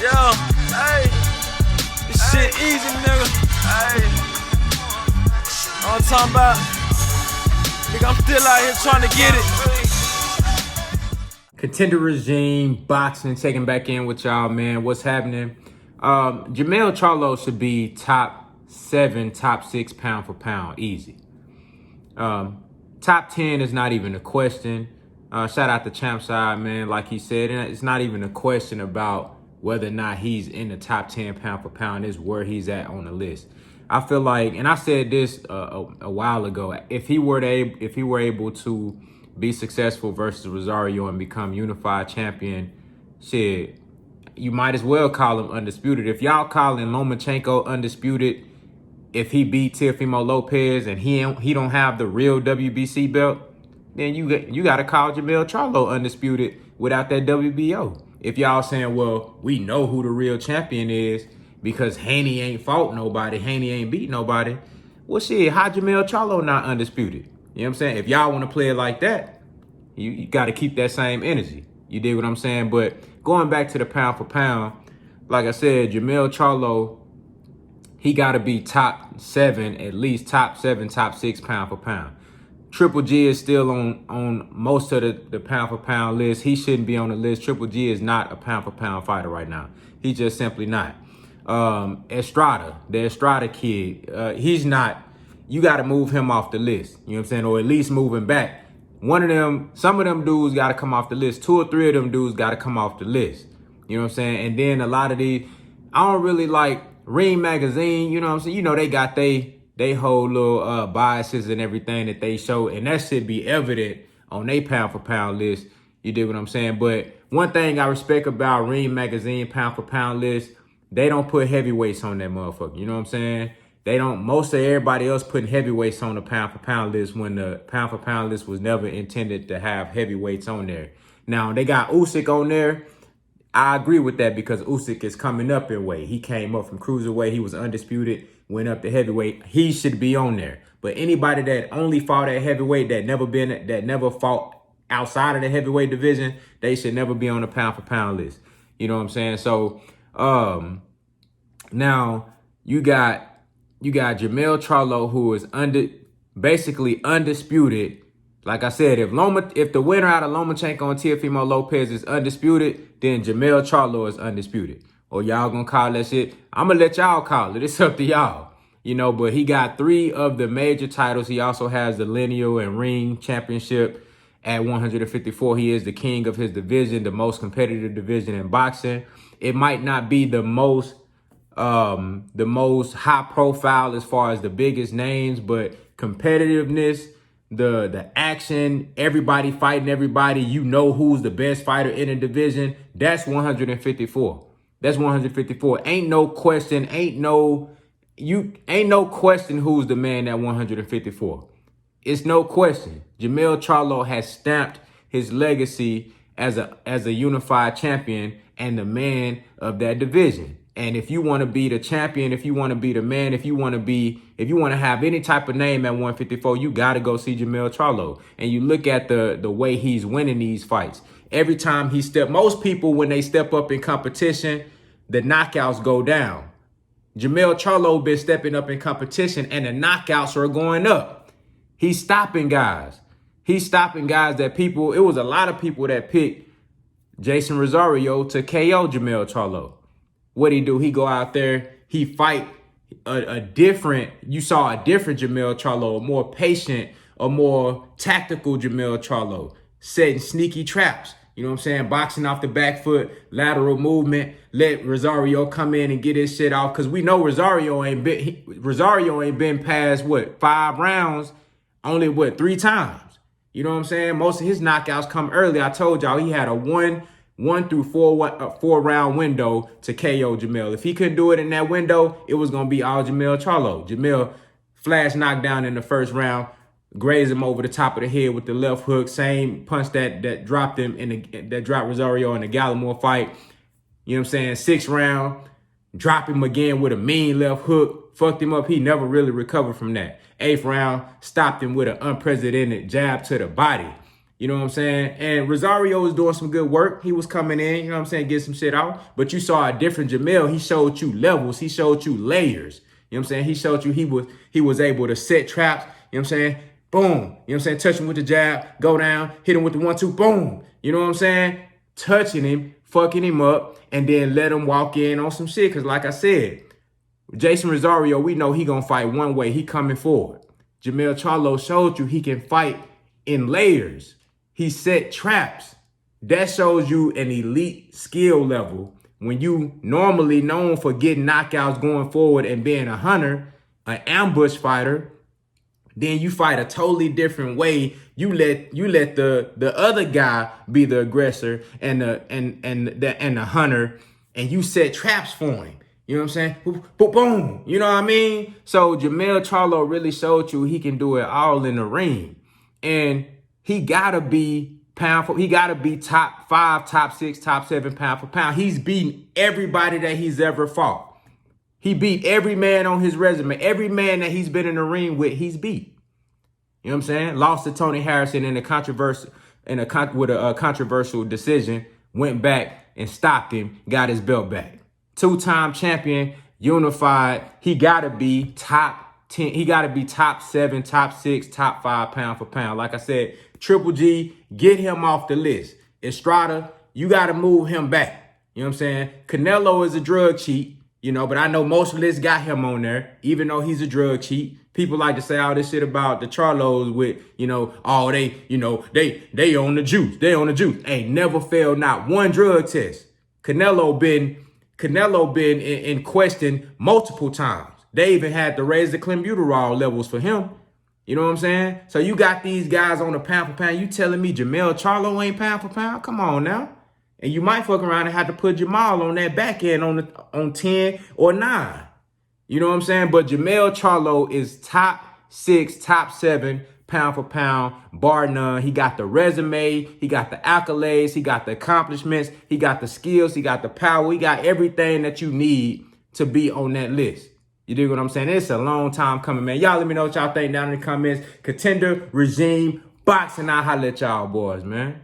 Yeah, hey, this shit easy, nigga. Hey, all I'm talking about, nigga, I'm still out here trying to get it. Contender regime, boxing, taking back in with y'all, man. What's happening? Jermell Charlo should be top 7, top 6 pound for pound, easy. Top 10 is not even a question. Shout out to Champ Side, man. Like he said, and it's not even a question about whether or not he's in the top 10 pound for pound. It's where he's at on the list. I feel like, and I said this a while ago, if he were able to be successful versus Rosario and become unified champion, shit, you might as well call him undisputed. If y'all calling Lomachenko undisputed, if he beat Teofimo Lopez and he don't have the real WBC belt, then you got to call Jermell Charlo undisputed without that WBO. If y'all saying, well, we know who the real champion is because Haney ain't fought nobody, Haney ain't beat nobody, well, shit, how Jermell Charlo not undisputed? You know what I'm saying? If y'all want to play it like that, you got to keep that same energy. You dig what I'm saying? But going back to the pound for pound, like I said, Jermell Charlo, he got to be top 7, at least top 7, top 6 pound for pound. Triple G is still on most of the pound for pound list. He shouldn't be on the list. Triple G is not a pound for pound fighter right now. He's just simply not. Estrada, the Estrada kid, he's not. You got to move him off the list. You know what I'm saying? Or at least move him back. Some of them dudes got to come off the list. 2 or 3 of them dudes got to come off the list. You know what I'm saying? And then a lot of these, I don't really like Ring Magazine. You know what I'm saying? You know, they got they whole little biases and everything that they show. And that should be evident on their pound for pound list. You dig what I'm saying? But one thing I respect about Ring Magazine pound for pound list, they don't put heavyweights on that motherfucker. You know what I'm saying? They don't, most of everybody else putting heavyweights on the pound for pound list when the pound for pound list was never intended to have heavyweights on there. Now, they got Usyk on there. I agree with that because Usyk is coming up in weight. He came up from cruiserweight. He was undisputed, went up to heavyweight. He should be on there. But anybody that only fought at heavyweight, that never fought outside of the heavyweight division, they should never be on the pound for pound list. You know what I'm saying? So, now you got Jermell Charlo, who is basically undisputed. Like I said, if the winner out of Lomachenko and Teofimo Lopez is undisputed, then Jermell Charlo is undisputed. Or y'all gonna call that shit? I'm gonna let y'all call it. It's up to y'all. You know, but he got 3 of the major titles. He also has the lineal and ring championship at 154. He is the king of his division, the most competitive division in boxing. It might not be the most high profile as far as the biggest names, but competitiveness, the action, everybody fighting everybody, you know who's the best fighter in the division, that's 154. That's 154. Ain't no question who's the man at 154. It's no question. Jermell Charlo has stamped his legacy as a unified champion and the man of that division. And if you want to be the champion, if you want to be the man, if you want to have any type of name at 154, you got to go see Jermell Charlo. And you look at the way he's winning these fights. Every time most people, when they step up in competition, the knockouts go down. Jermell Charlo been stepping up in competition and the knockouts are going up. He's stopping guys. He's stopping guys that it was a lot of people that picked Jason Rosario to KO Jermell Charlo. What'd he do? He go out there, he fight you saw a different Jermell Charlo, a more patient, a more tactical Jermell Charlo, setting sneaky traps. You know what I'm saying? Boxing off the back foot, lateral movement, let Rosario come in and get his shit off. Cause we know Rosario ain't been past 5 rounds, only 3 times. You know what I'm saying? Most of his knockouts come early. I told y'all he had a 1 through 4 round window to KO Jermell. If he couldn't do it in that window, it was going to be all Jermell Charlo. Jermell flash knockdown in the first round, grazed him over the top of the head with the left hook, same punch that dropped him that dropped Rosario in the Gallimore fight. You know what I'm saying? 6th round, drop him again with a mean left hook, fucked him up. He never really recovered from that. 8th round, stopped him with an unprecedented jab to the body. You know what I'm saying? And Rosario was doing some good work. He was coming in, you know what I'm saying, get some shit out. But you saw a different Jermell. He showed you levels. He showed you layers. You know what I'm saying? He showed you he was able to set traps. You know what I'm saying? Boom. You know what I'm saying? Touch him with the jab, go down, hit him with the 1-2, boom. You know what I'm saying? Touching him, fucking him up, and then let him walk in on some shit. Because like I said, Jason Rosario, we know he gonna fight one way. He coming forward. Jermell Charlo showed you he can fight in layers. He set traps. That shows you an elite skill level. When you normally known for getting knockouts going forward and being a hunter, an ambush fighter, then you fight a totally different way. You let the other guy be the aggressor and the hunter, and you set traps for him. You know what I'm saying? Boom, boom. You know what I mean? So Jermell Charlo really showed you he can do it all in the ring. And he gotta be he gotta be top 5, top 6, top 7 pound for pound. He's beaten everybody that he's ever fought. He beat every man on his resume. Every man that he's been in the ring with, he's beat. You know what I'm saying? Lost to Tony Harrison in a controversial decision. Went back and stopped him. Got his belt back. 2-time champion, unified. He gotta be top 10. He gotta be top 7, top 6, top 5 pound for pound. Like I said, Triple G, get him off the list. Estrada, you gotta move him back. You know what I'm saying? Canelo is a drug cheat, you know, but I know most lists got him on there, even though he's a drug cheat. People like to say all this shit about the Charlos with, you know, oh, they on the juice. They on the juice. Ain't never failed not one drug test. Canelo been in question multiple times. They even had to raise the clenbuterol levels for him. You know what I'm saying? So you got these guys on the pound for pound. You telling me Jermell Charlo ain't pound for pound? Come on now. And you might fuck around and have to put Jermall on that back end on 10 or 9. You know what I'm saying? But Jermell Charlo is top 6, top 7 pound for pound, bar none. He got the resume, he got the accolades, he got the accomplishments, he got the skills, he got the power, he got everything that you need to be on that list. You dig what I'm saying? It's a long time coming, man. Y'all let me know what y'all think down in the comments. Contender, regime, boxing, I'll holler at y'all boys, man.